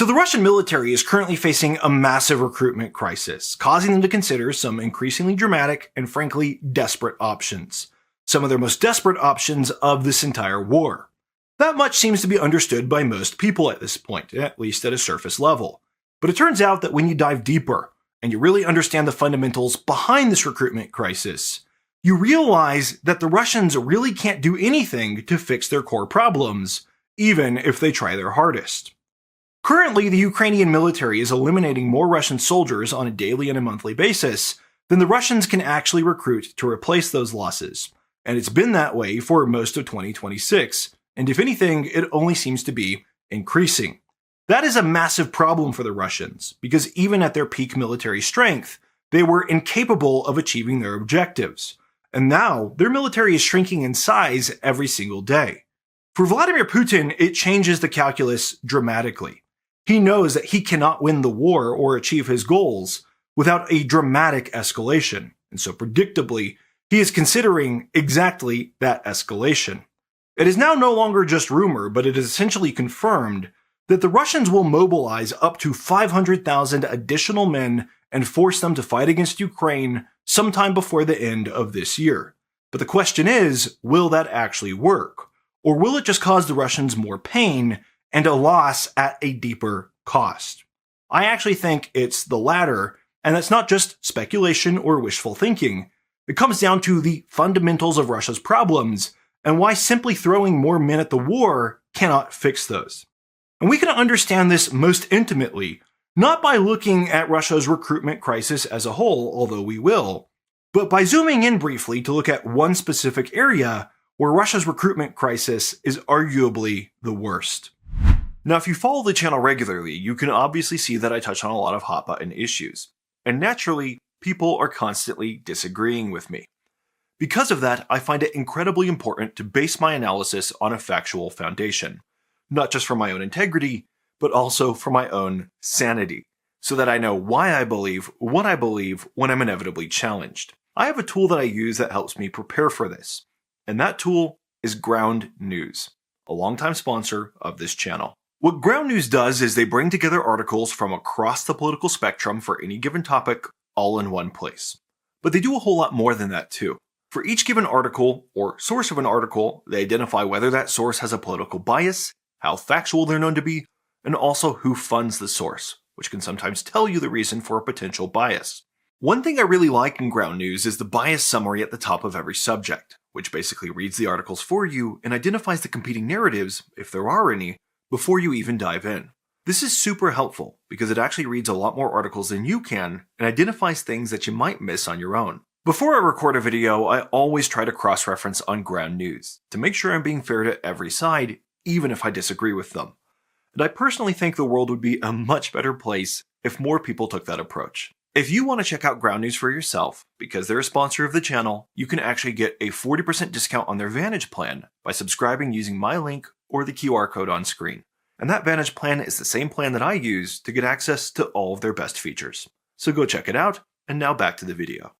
So the Russian military is currently facing a massive recruitment crisis, causing them to consider some increasingly dramatic and frankly desperate options. Some of their most desperate options of this entire war. That much seems to be understood by most people at this point, at least at a surface level. But it turns out that when you dive deeper, and you really understand the fundamentals behind this recruitment crisis, you realize that the Russians really can't do anything to fix their core problems, even if they try their hardest. Currently, the Ukrainian military is eliminating more Russian soldiers on a daily and a monthly basis than the Russians can actually recruit to replace those losses. And it's been that way for most of 2026, and if anything, it only seems to be increasing. That is a massive problem for the Russians, because even at their peak military strength, they were incapable of achieving their objectives. And now, their military is shrinking in size every single day. For Vladimir Putin, it changes the calculus dramatically. He knows that he cannot win the war or achieve his goals without a dramatic escalation, and so predictably, he is considering exactly that escalation. It is now no longer just rumor, but it is essentially confirmed that the Russians will mobilize up to 500,000 additional men and force them to fight against Ukraine sometime before the end of this year. But the question is, will that actually work? Or will it just cause the Russians more pain and a loss at a deeper cost? I actually think it's the latter, and that's not just speculation or wishful thinking. It comes down to the fundamentals of Russia's problems, and why simply throwing more men at the war cannot fix those. And we can understand this most intimately, not by looking at Russia's recruitment crisis as a whole, although we will, but by zooming in briefly to look at one specific area where Russia's recruitment crisis is arguably the worst. Now, if you follow the channel regularly, you can obviously see that I touch on a lot of hot-button issues. And naturally, people are constantly disagreeing with me. Because of that, I find it incredibly important to base my analysis on a factual foundation. Not just for my own integrity, but also for my own sanity, so that I know why I believe what I believe when I'm inevitably challenged. I have a tool that I use that helps me prepare for this, and that tool is Ground News, a longtime sponsor of this channel. What Ground News does is they bring together articles from across the political spectrum for any given topic all in one place. But they do a whole lot more than that too. For each given article, or source of an article, they identify whether that source has a political bias, how factual they're known to be, and also who funds the source, which can sometimes tell you the reason for a potential bias. One thing I really like in Ground News is the bias summary at the top of every subject, which basically reads the articles for you and identifies the competing narratives, if there are any, before you even dive in. This is super helpful because it actually reads a lot more articles than you can and identifies things that you might miss on your own. Before I record a video, I always try to cross-reference on Ground News to make sure I'm being fair to every side, even if I disagree with them. And I personally think the world would be a much better place if more people took that approach. If you want to check out Ground News for yourself, because they're a sponsor of the channel, you can actually get a 40% discount on their Vantage plan by subscribing using my link or the QR code on screen. And that Vantage plan is the same plan that I use to get access to all of their best features. So go check it out, and now back to the video.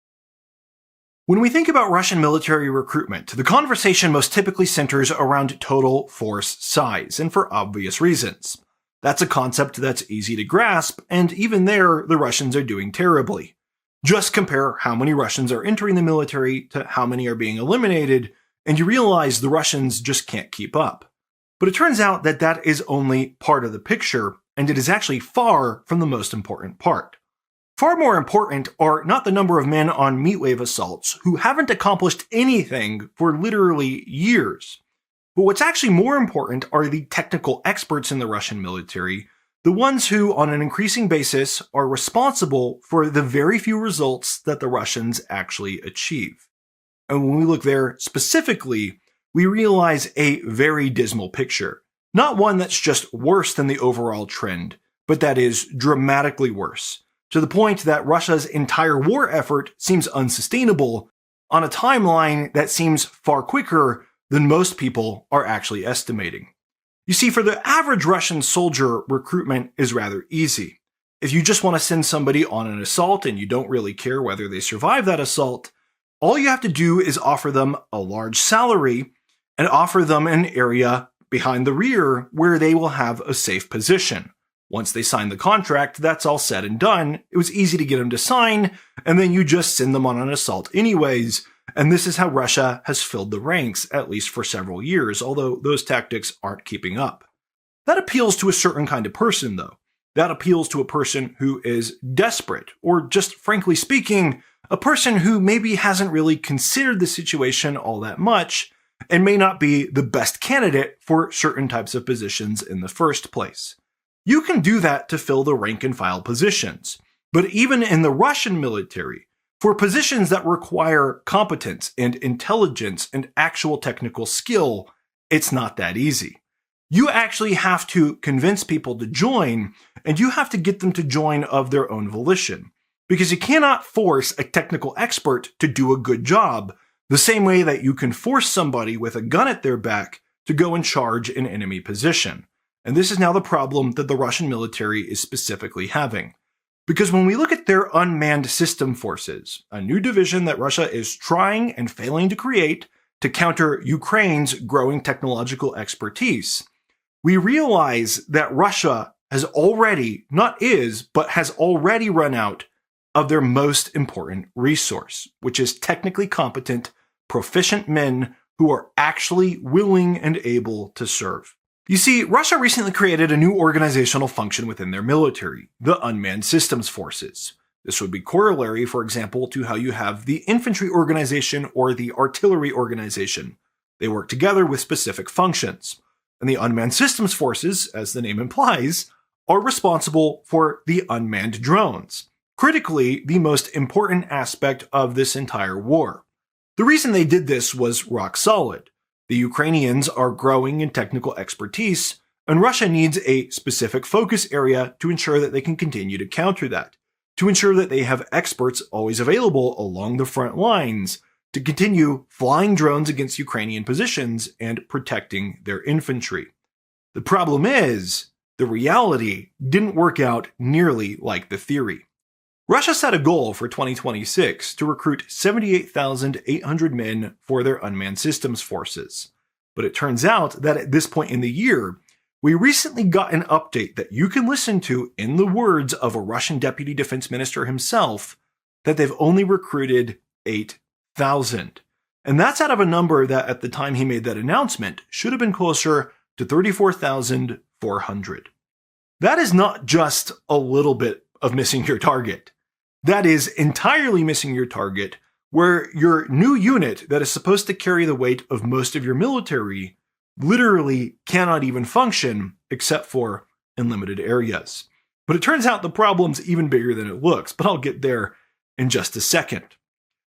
When we think about Russian military recruitment, the conversation most typically centers around total force size, and for obvious reasons. That's a concept that's easy to grasp, and even there, the Russians are doing terribly. Just compare how many Russians are entering the military to how many are being eliminated, and you realize the Russians just can't keep up. But it turns out that that is only part of the picture, and it is actually far from the most important part. Far more important are not the number of men on meatwave assaults who haven't accomplished anything for literally years. But what's actually more important are the technical experts in the Russian military, the ones who, on an increasing basis, are responsible for the very few results that the Russians actually achieve. And when we look there specifically, we realize a very dismal picture. Not one that's just worse than the overall trend, but that is dramatically worse, to the point that Russia's entire war effort seems unsustainable on a timeline that seems far quicker than most people are actually estimating. You see, for the average Russian soldier, recruitment is rather easy. If you just want to send somebody on an assault and you don't really care whether they survive that assault, all you have to do is offer them a large salary and offer them an area behind the rear where they will have a safe position, Once they signed the contract, that's all said and done. It was easy to get them to sign, and then you just send them on an assault anyways. And this is how Russia has filled the ranks, at least for several years, although those tactics aren't keeping up. That appeals to a certain kind of person, though. That appeals to a person who is desperate, or just frankly speaking, a person who maybe hasn't really considered the situation all that much, and may not be the best candidate for certain types of positions in the first place. You can do that to fill the rank and file positions, but even in the Russian military, for positions that require competence and intelligence and actual technical skill, it's not that easy. You actually have to convince people to join, and you have to get them to join of their own volition, because you cannot force a technical expert to do a good job the same way that you can force somebody with a gun at their back to go and charge an enemy position. And this is now the problem that the Russian military is specifically having. Because when we look at their Unmanned Systems Forces, a new division that Russia is trying and failing to create to counter Ukraine's growing technological expertise, we realize that Russia has already run out of their most important resource, which is technically competent, proficient men who are actually willing and able to serve. You see, Russia recently created a new organizational function within their military, the Unmanned Systems Forces. This would be corollary, for example, to how you have the infantry organization or the artillery organization. They work together with specific functions. And the Unmanned Systems Forces, as the name implies, are responsible for the unmanned drones. Critically, the most important aspect of this entire war. The reason they did this was rock solid. The Ukrainians are growing in technical expertise, and Russia needs a specific focus area to ensure that they can continue to counter that, to ensure that they have experts always available along the front lines, to continue flying drones against Ukrainian positions and protecting their infantry. The problem is, the reality didn't work out nearly like the theory. Russia set a goal for 2026 to recruit 78,800 men for their Unmanned Systems Forces. But it turns out that at this point in the year, we recently got an update that you can listen to in the words of a Russian deputy defense minister himself, that they've only recruited 8,000. And that's out of a number that at the time he made that announcement should have been closer to 34,400. That is not just a little bit of missing your target. That is entirely missing your target, where your new unit that is supposed to carry the weight of most of your military literally cannot even function except for in limited areas. But it turns out the problem's even bigger than it looks, but I'll get there in just a second.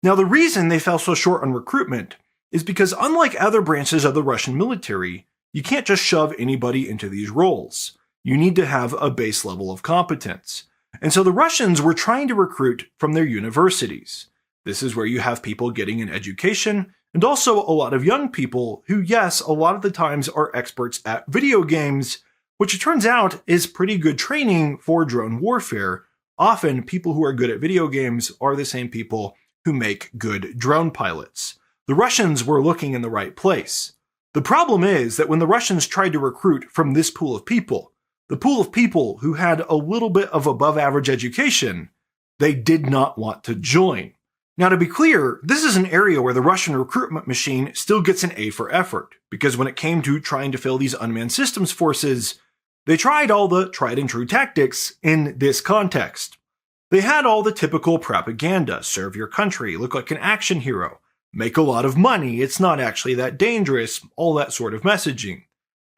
Now, the reason they fell so short on recruitment is because unlike other branches of the Russian military, you can't just shove anybody into these roles. You need to have a base level of competence. And so the Russians were trying to recruit from their universities. This is where you have people getting an education, and also a lot of young people who, yes, a lot of the times are experts at video games, which it turns out is pretty good training for drone warfare. Often, people who are good at video games are the same people who make good drone pilots. The Russians were looking in the right place. The problem is that when the Russians tried to recruit from this pool of people, the pool of people who had a little bit of above average education, they did not want to join. Now, to be clear, this is an area where the Russian recruitment machine still gets an A for effort, because when it came to trying to fill these unmanned systems forces, they tried all the tried and true tactics in this context. They had all the typical propaganda: serve your country, look like an action hero, make a lot of money, it's not actually that dangerous, all that sort of messaging.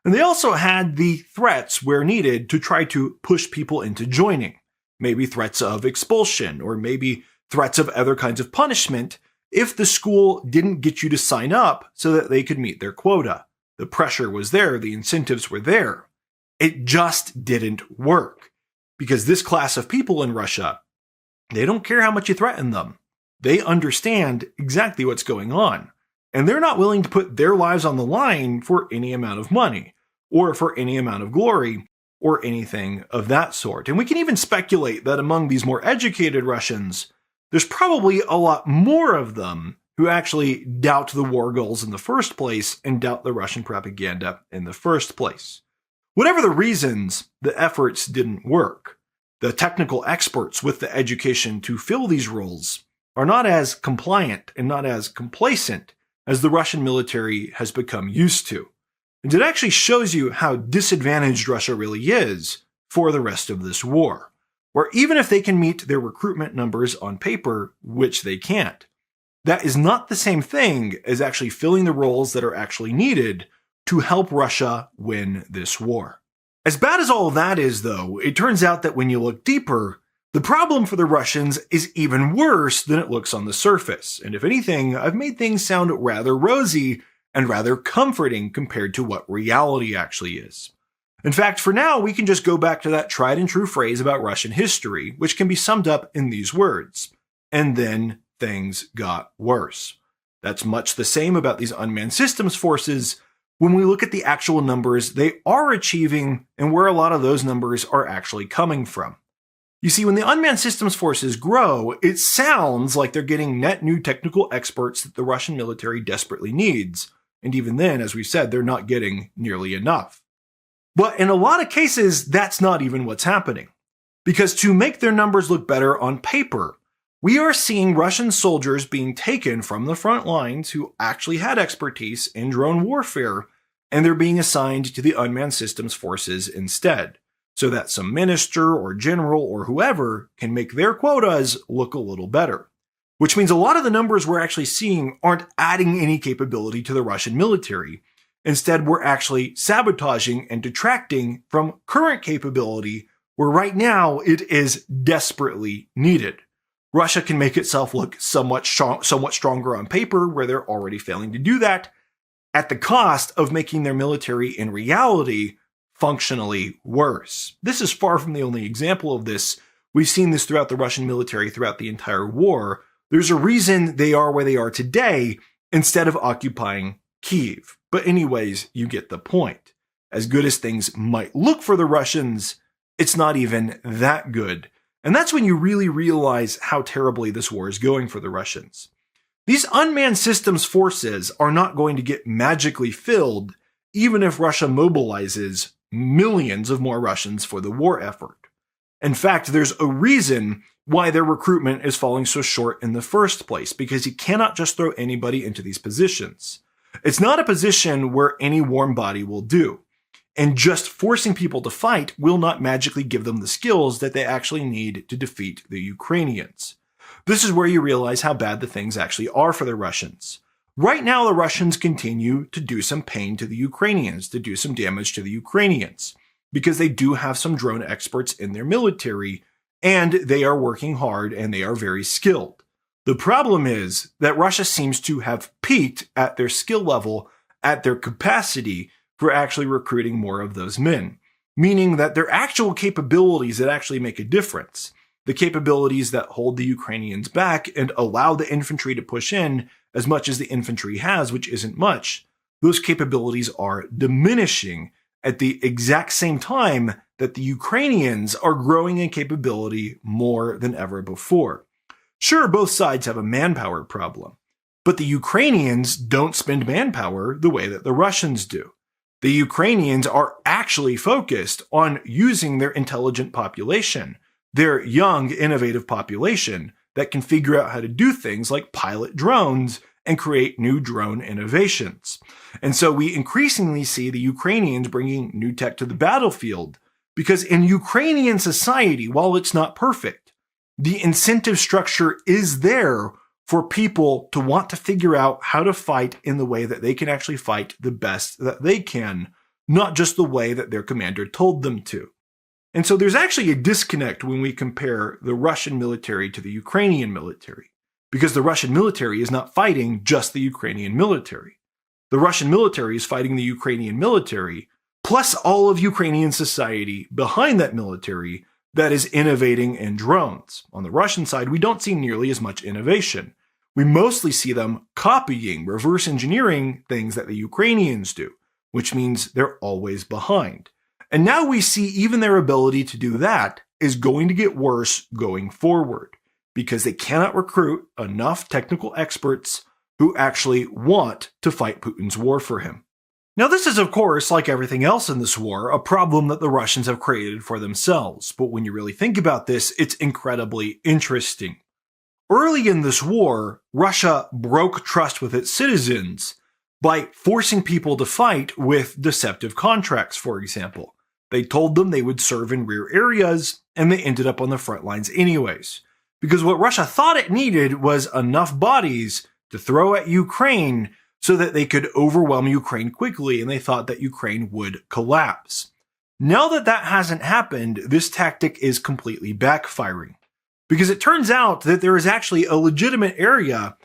And they also had the threats where needed to try to push people into joining. Maybe threats of expulsion, or maybe threats of other kinds of punishment if the school didn't get you to sign up so that they could meet their quota. The pressure was there, the incentives were there. It just didn't work. Because this class of people in Russia, they don't care how much you threaten them. They understand exactly what's going on. And they're not willing to put their lives on the line for any amount of money, or for any amount of glory, or anything of that sort. And we can even speculate that among these more educated Russians, there's probably a lot more of them who actually doubt the war goals in the first place and doubt the Russian propaganda in the first place. Whatever the reasons, the efforts didn't work. The technical experts with the education to fill these roles are not as compliant and not as complacent as the Russian military has become used to. And it actually shows you how disadvantaged Russia really is for the rest of this war, where even if they can meet their recruitment numbers on paper, which they can't, that is not the same thing as actually filling the roles that are actually needed to help Russia win this war. As bad as all of that is, though, it turns out that when you look deeper, the problem for the Russians is even worse than it looks on the surface. And if anything, I've made things sound rather rosy and rather comforting compared to what reality actually is. In fact, for now, we can just go back to that tried and true phrase about Russian history, which can be summed up in these words. And then things got worse. That's much the same about these unmanned systems forces. When we look at the actual numbers they are achieving and where a lot of those numbers are actually coming from. You see, when the unmanned systems forces grow, it sounds like they're getting net new technical experts that the Russian military desperately needs. And even then, as we said, they're not getting nearly enough. But in a lot of cases, that's not even what's happening. Because to make their numbers look better on paper, we are seeing Russian soldiers being taken from the front lines who actually had expertise in drone warfare, and they're being assigned to the unmanned systems forces instead, so that some minister or general or whoever can make their quotas look a little better. Which means a lot of the numbers we're actually seeing aren't adding any capability to the Russian military. Instead, we're actually sabotaging and detracting from current capability where right now it is desperately needed. Russia can make itself look somewhat stronger on paper where they're already failing to do that at the cost of making their military in reality functionally worse. This is far from the only example of this. We've seen this throughout the Russian military throughout the entire war. There's a reason they are where they are today instead of occupying Kyiv. But anyways, you get the point. As good as things might look for the Russians, it's not even that good. And that's when you really realize how terribly this war is going for the Russians. These unmanned systems forces are not going to get magically filled even if Russia mobilizes millions of more Russians for the war effort. In fact, there's a reason why their recruitment is falling so short in the first place, because you cannot just throw anybody into these positions. It's not a position where any warm body will do, and just forcing people to fight will not magically give them the skills that they actually need to defeat the Ukrainians. This is where you realize how bad the things actually are for the Russians. Right now, the Russians continue to do some pain to the Ukrainians, to do some damage to the Ukrainians, because they do have some drone experts in their military, and they are working hard and they are very skilled. The problem is that Russia seems to have peaked at their skill level, at their capacity for actually recruiting more of those men, meaning that their actual capabilities that actually make a difference, the capabilities that hold the Ukrainians back and allow the infantry to push in as much as the infantry has, which isn't much, those capabilities are diminishing at the exact same time that the Ukrainians are growing in capability more than ever before. Sure, both sides have a manpower problem, but the Ukrainians don't spend manpower the way that the Russians do. The Ukrainians are actually focused on using their intelligent population, their young, innovative population that can figure out how to do things like pilot drones and create new drone innovations. And so we increasingly see the Ukrainians bringing new tech to the battlefield, because in Ukrainian society, while it's not perfect, the incentive structure is there for people to want to figure out how to fight in the way that they can actually fight the best that they can, not just the way that their commander told them to. And so there's actually a disconnect when we compare the Russian military to the Ukrainian military, because the Russian military is not fighting just the Ukrainian military. The Russian military is fighting the Ukrainian military, plus all of Ukrainian society behind that military that is innovating in drones. On the Russian side, we don't see nearly as much innovation. We mostly see them copying, reverse engineering things that the Ukrainians do, which means they're always behind. And now we see even their ability to do that is going to get worse going forward, because they cannot recruit enough technical experts who actually want to fight Putin's war for him. Now this is of course, like everything else in this war, a problem that the Russians have created for themselves, but when you really think about this, it's incredibly interesting. Early in this war, Russia broke trust with its citizens by forcing people to fight with deceptive contracts, for example. They told them they would serve in rear areas, and they ended up on the front lines anyways. Because what Russia thought it needed was enough bodies to throw at Ukraine so that they could overwhelm Ukraine quickly, and they thought that Ukraine would collapse. Now that that hasn't happened, this tactic is completely backfiring. Because it turns out that there is actually a legitimate area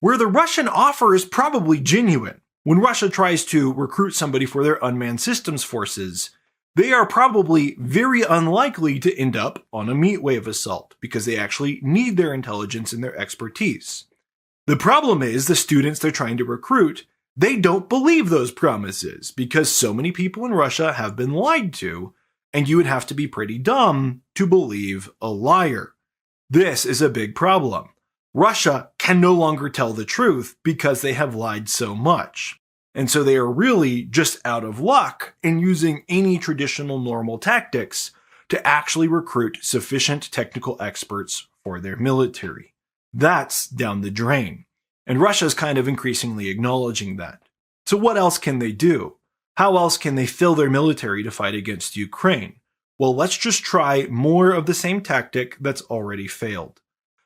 where the Russian offer is probably genuine. When Russia tries to recruit somebody for their Unmanned Systems Forces, they are probably very unlikely to end up on a meat wave assault because they actually need their intelligence and their expertise. The problem is the students they're trying to recruit, they don't believe those promises because so many people in Russia have been lied to, and you would have to be pretty dumb to believe a liar. This is a big problem. Russia can no longer tell the truth because they have lied so much. And so they are really just out of luck in using any traditional normal tactics to actually recruit sufficient technical experts for their military. That's down the drain. And Russia's kind of increasingly acknowledging that. So what else can they do? How else can they fill their military to fight against Ukraine? Well, let's just try more of the same tactic that's already failed.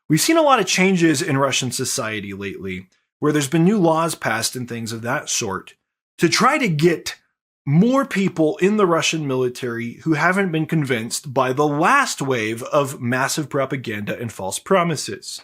We've seen a lot of changes in Russian society lately, where there's been new laws passed and things of that sort, to try to get more people in the Russian military who haven't been convinced by the last wave of massive propaganda and false promises.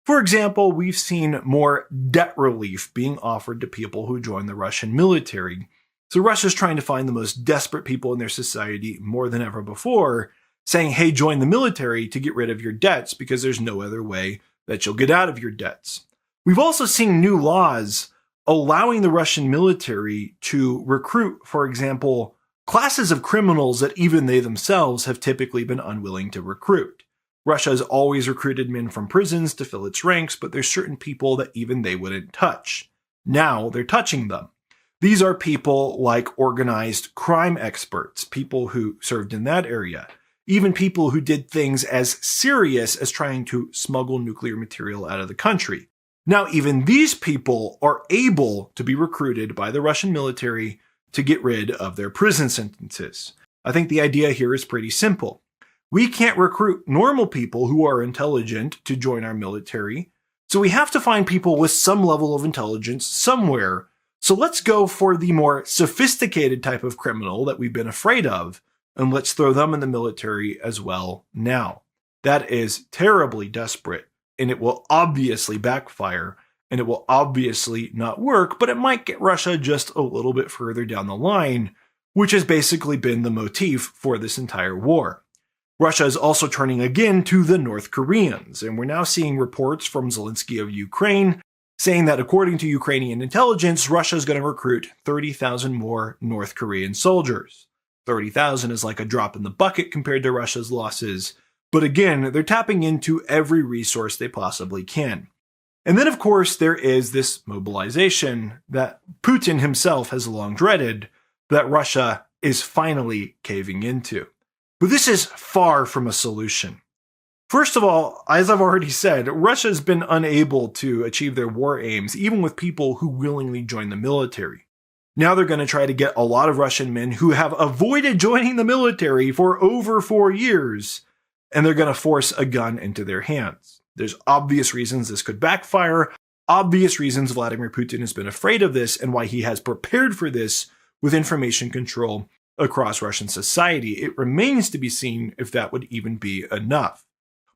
For example, we've seen more debt relief being offered to people who join the Russian military. So Russia's trying to find the most desperate people in their society more than ever before, saying, hey, join the military to get rid of your debts because there's no other way that you'll get out of your debts. We've also seen new laws allowing the Russian military to recruit, for example, classes of criminals that even they themselves have typically been unwilling to recruit. Russia has always recruited men from prisons to fill its ranks, but there's certain people that even they wouldn't touch. Now they're touching them. These are people like organized crime experts, people who served in that area, even people who did things as serious as trying to smuggle nuclear material out of the country. Now, even these people are able to be recruited by the Russian military to get rid of their prison sentences. I think the idea here is pretty simple. We can't recruit normal people who are intelligent to join our military, so we have to find people with some level of intelligence somewhere. So let's go for the more sophisticated type of criminal that we've been afraid of, and let's throw them in the military as well now. That is terribly desperate, and it will obviously backfire, and it will obviously not work, but it might get Russia just a little bit further down the line, which has basically been the motif for this entire war. Russia is also turning again to the North Koreans, and we're now seeing reports from Zelensky of Ukraine saying that according to Ukrainian intelligence, Russia is going to recruit 30,000 more North Korean soldiers. 30,000 is like a drop in the bucket compared to Russia's losses, but again, they're tapping into every resource they possibly can. And then, of course, there is this mobilization that Putin himself has long dreaded, that Russia is finally caving into. But this is far from a solution. First of all, as I've already said, Russia has been unable to achieve their war aims, even with people who willingly join the military. Now they're going to try to get a lot of Russian men who have avoided joining the military for over 4 years, and they're going to force a gun into their hands. There's obvious reasons this could backfire, obvious reasons Vladimir Putin has been afraid of this, and why he has prepared for this with information control across Russian society. It remains to be seen if that would even be enough.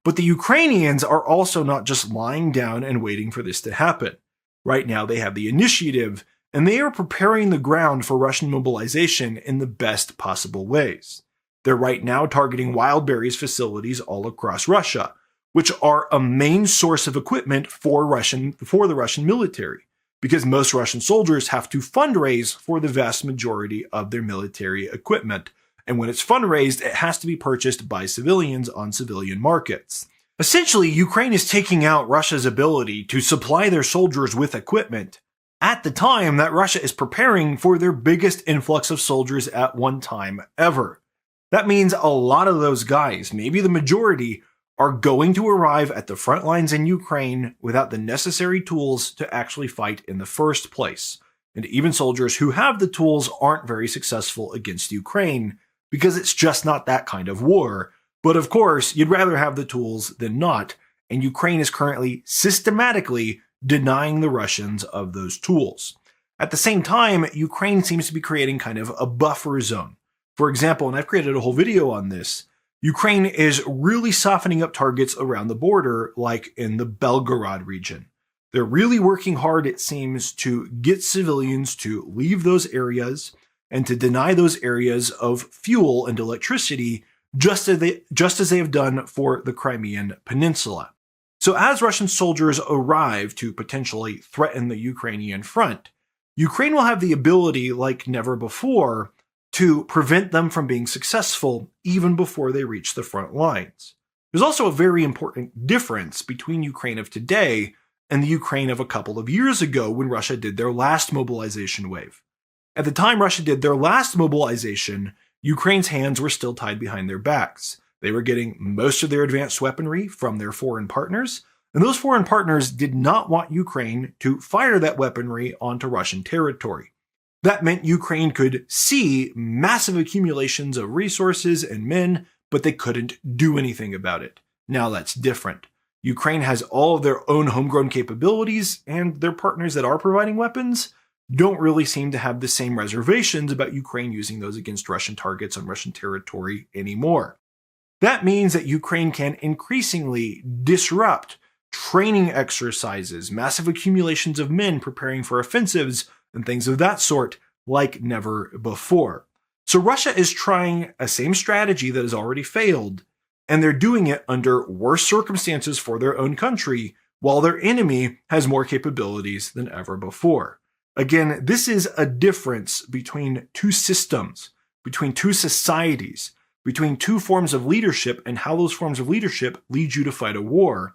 But the Ukrainians are also not just lying down and waiting for this to happen. Right now they have the initiative, and they are preparing the ground for Russian mobilization in the best possible ways. They're right now targeting Wildberries facilities all across Russia, which are a main source of equipment for the Russian military, because most Russian soldiers have to fundraise for the vast majority of their military equipment. And when it's fundraised, it has to be purchased by civilians on civilian markets. Essentially, Ukraine is taking out Russia's ability to supply their soldiers with equipment at the time that Russia is preparing for their biggest influx of soldiers at one time ever. That means a lot of those guys, maybe the majority, are going to arrive at the front lines in Ukraine without the necessary tools to actually fight in the first place. And even soldiers who have the tools aren't very successful against Ukraine because it's just not that kind of war. But of course, you'd rather have the tools than not, and Ukraine is currently systematically denying the Russians of those tools. At the same time, Ukraine seems to be creating kind of a buffer zone. For example, and I've created a whole video on this, Ukraine is really softening up targets around the border, like in the Belgorod region. They're really working hard, it seems, to get civilians to leave those areas and to deny those areas of fuel and electricity, just as they have done for the Crimean Peninsula. So as Russian soldiers arrive to potentially threaten the Ukrainian front, Ukraine will have the ability, like never before, to prevent them from being successful even before they reach the front lines. There's also a very important difference between Ukraine of today and the Ukraine of a couple of years ago when Russia did their last mobilization wave. At the time Russia did their last mobilization, Ukraine's hands were still tied behind their backs. They were getting most of their advanced weaponry from their foreign partners, and those foreign partners did not want Ukraine to fire that weaponry onto Russian territory. That meant Ukraine could see massive accumulations of resources and men, but they couldn't do anything about it. Now that's different. Ukraine has all of their own homegrown capabilities, and their partners that are providing weapons don't really seem to have the same reservations about Ukraine using those against Russian targets on Russian territory anymore. That means that Ukraine can increasingly disrupt training exercises, massive accumulations of men preparing for offensives, and things of that sort like never before. So Russia is trying a same strategy that has already failed, and they're doing it under worse circumstances for their own country, while their enemy has more capabilities than ever before. Again, this is a difference between two systems, between two societies, between two forms of leadership and how those forms of leadership lead you to fight a war.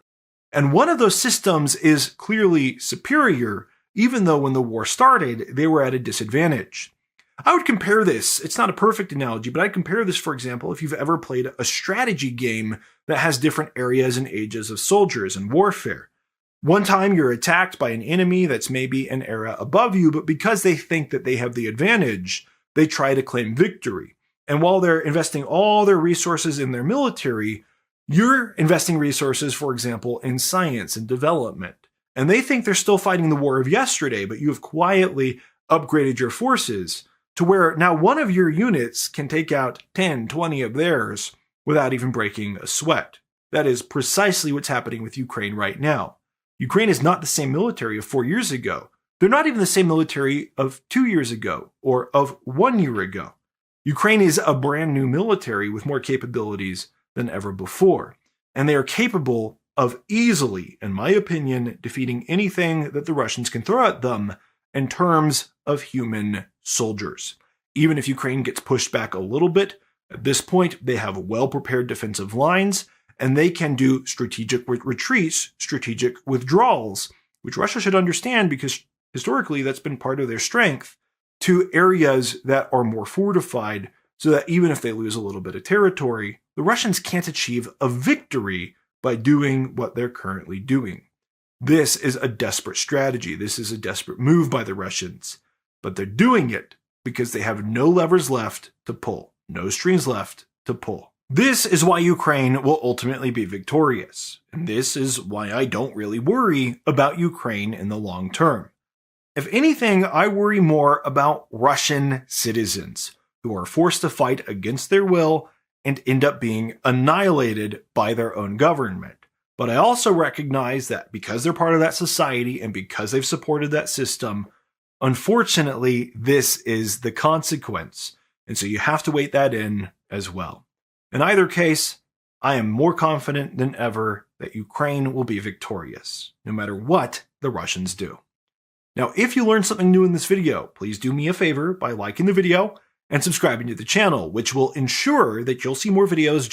And one of those systems is clearly superior, even though when the war started, they were at a disadvantage. I would compare this, it's not a perfect analogy, but I'd compare this, for example, if you've ever played a strategy game that has different areas and ages of soldiers and warfare. One time you're attacked by an enemy that's maybe an era above you, but because they think that they have the advantage, they try to claim victory. And while they're investing all their resources in their military, you're investing resources, for example, in science and development. And they think they're still fighting the war of yesterday, but you have quietly upgraded your forces to where now one of your units can take out 10, 20 of theirs without even breaking a sweat. That is precisely what's happening with Ukraine right now. Ukraine is not the same military of 4 years ago. They're not even the same military of 2 years ago or of 1 year ago. Ukraine is a brand new military with more capabilities than ever before. And they are capable of easily, in my opinion, defeating anything that the Russians can throw at them in terms of human soldiers. Even if Ukraine gets pushed back a little bit, at this point they have well-prepared defensive lines, and they can do strategic retreats, strategic withdrawals, which Russia should understand because historically that's been part of their strength, to areas that are more fortified so that even if they lose a little bit of territory, the Russians can't achieve a victory by doing what they're currently doing. This is a desperate strategy. This is a desperate move by the Russians, but they're doing it because they have no levers left to pull, no strings left to pull. This is why Ukraine will ultimately be victorious, and this is why I don't really worry about Ukraine in the long term. If anything, I worry more about Russian citizens who are forced to fight against their will and end up being annihilated by their own government. But I also recognize that because they're part of that society and because they've supported that system, unfortunately, this is the consequence. And so you have to weight that in as well. In either case, I am more confident than ever that Ukraine will be victorious, no matter what the Russians do. Now, if you learned something new in this video, please do me a favor by liking the video and subscribing to the channel, which will ensure that you'll see more videos